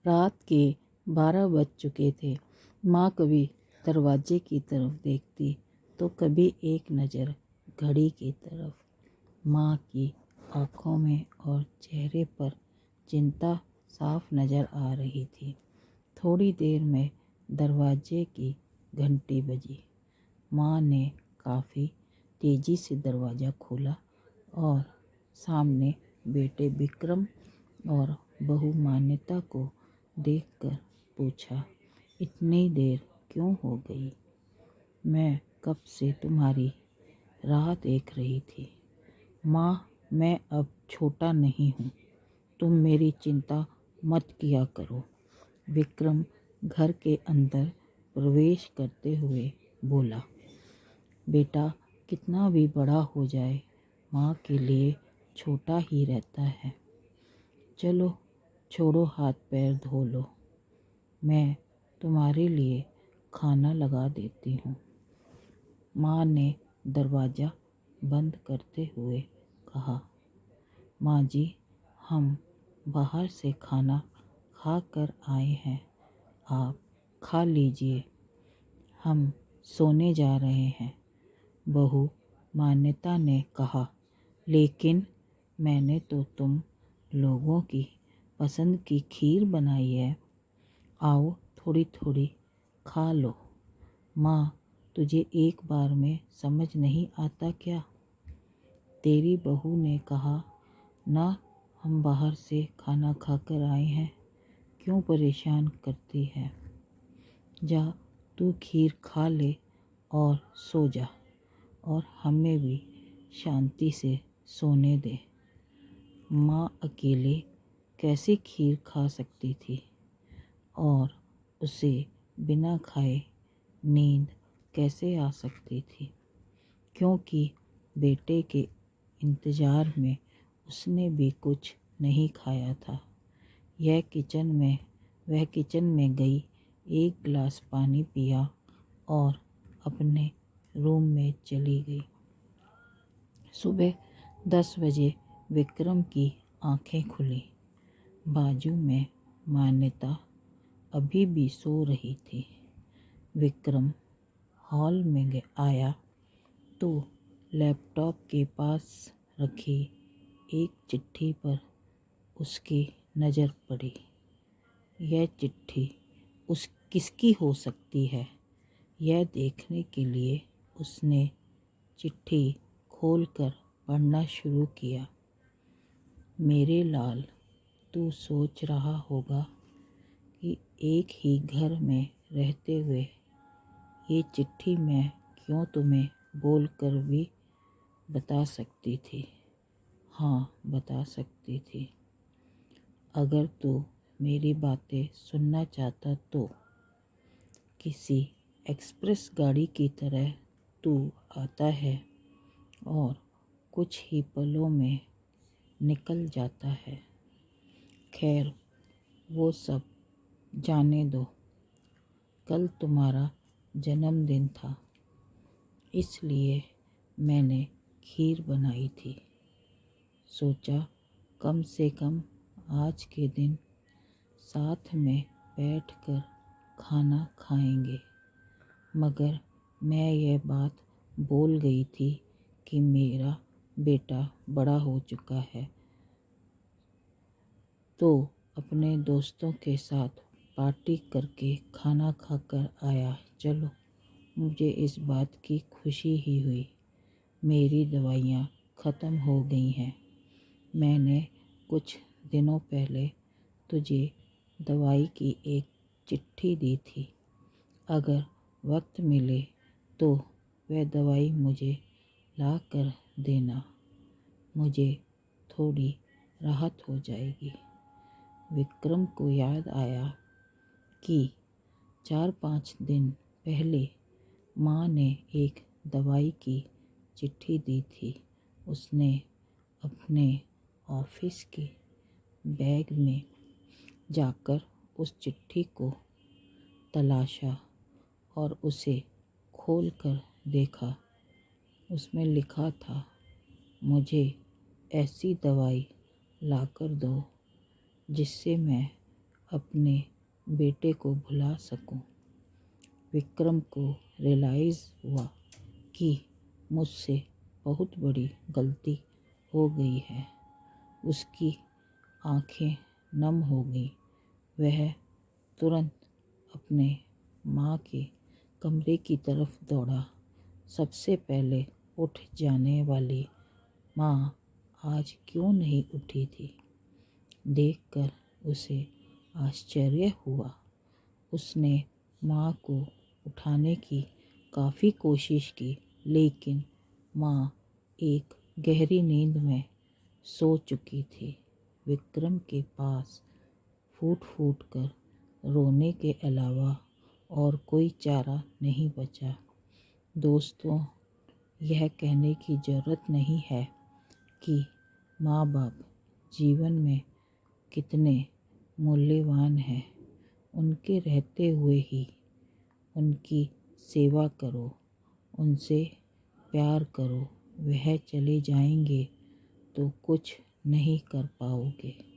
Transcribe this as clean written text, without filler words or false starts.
रात के 12 बज चुके थे। माँ कभी दरवाजे की तरफ देखती तो कभी एक नज़र घड़ी की तरफ। माँ की आँखों में और चेहरे पर चिंता साफ नज़र आ रही थी। थोड़ी देर में दरवाजे की घंटी बजी। माँ ने काफ़ी तेज़ी से दरवाज़ा खोला और सामने बेटे विक्रम और बहू मान्यता को देखकर पूछा, इतनी देर क्यों हो गई? मैं कब से तुम्हारी राह देख रही थी। माँ, मैं अब छोटा नहीं हूँ, तुम मेरी चिंता मत किया करो। विक्रम घर के अंदर प्रवेश करते हुए बोला, बेटा कितना भी बड़ा हो जाए माँ के लिए छोटा ही रहता है। चलो छोड़ो, हाथ पैर धो लो, मैं तुम्हारे लिए खाना लगा देती हूँ। माँ ने दरवाज़ा बंद करते हुए कहा, माँ जी, हम बाहर से खाना खा कर आए हैं, आप खा लीजिए, हम सोने जा रहे हैं। बहू मान्यता ने कहा, लेकिन मैंने तो तुम लोगों की पसंद की खीर बनाई है, आओ थोड़ी थोड़ी खा लो। माँ, तुझे एक बार में समझ नहीं आता क्या? तेरी बहू ने कहा ना, हम बाहर से खाना खाकर आए हैं, क्यों परेशान करती है। जा तू खीर खा ले और सो जा, और हमें भी शांति से सोने दे। माँ अकेले कैसे खीर खा सकती थी और उसे बिना खाए नींद कैसे आ सकती थी, क्योंकि बेटे के इंतज़ार में उसने भी कुछ नहीं खाया था। वह किचन में गई, एक गिलास पानी पिया और अपने रूम में चली गई। सुबह 10 बजे विक्रम की आंखें खुली। बाजू में मान्यता अभी भी सो रही थी। विक्रम हॉल में आया तो लैपटॉप के पास रखी एक चिट्ठी पर उसकी नज़र पड़ी। यह चिट्ठी किसकी हो सकती है, यह देखने के लिए उसने चिट्ठी खोलकर पढ़ना शुरू किया। मेरे लाल, तू सोच रहा होगा कि एक ही घर में रहते हुए ये चिट्ठी मैं क्यों तुम्हें बोलकर भी बता सकती थी। हाँ, बता सकती थी। अगर तू मेरी बातें सुनना चाहता तो किसी एक्सप्रेस गाड़ी की तरह तू आता है और कुछ ही पलों में निकल जाता है। खैर, वो सब जाने दो। कल तुम्हारा जन्मदिन था, इसलिए मैंने खीर बनाई थी। सोचा कम से कम आज के दिन साथ में बैठकर खाना खाएंगे। मगर मैं यह बात भूल गई थी कि मेरा बेटा बड़ा हो चुका है, तो अपने दोस्तों के साथ पार्टी करके खाना खाकर आया। चलो, मुझे इस बात की खुशी ही हुई। मेरी दवाइयाँ ख़त्म हो गई हैं। मैंने कुछ दिनों पहले तुझे दवाई की एक चिट्ठी दी थी। अगर वक्त मिले तो वह दवाई मुझे ला कर देना, मुझे थोड़ी राहत हो जाएगी। विक्रम को याद आया कि 4-5 दिन पहले माँ ने एक दवाई की चिट्ठी दी थी। उसने अपने ऑफिस के बैग में जाकर उस चिट्ठी को तलाशा और उसे खोलकर देखा। उसमें लिखा था, मुझे ऐसी दवाई लाकर दो जिससे मैं अपने बेटे को भुला सकूं। विक्रम को रियलाइज़ हुआ कि मुझसे बहुत बड़ी गलती हो गई है। उसकी आंखें नम हो गईं। वह तुरंत अपने माँ के कमरे की तरफ दौड़ा। सबसे पहले उठ जाने वाली माँ आज क्यों नहीं उठी थी? देखकर उसे आश्चर्य हुआ। उसने माँ को उठाने की काफ़ी कोशिश की, लेकिन माँ एक गहरी नींद में सो चुकी थी। विक्रम के पास फूट फूट कर रोने के अलावा और कोई चारा नहीं बचा। दोस्तों, यह कहने की ज़रूरत नहीं है कि माँ बाप जीवन में कितने मूल्यवान हैं। उनके रहते हुए ही उनकी सेवा करो, उनसे प्यार करो। वह चले जाएंगे तो कुछ नहीं कर पाओगे।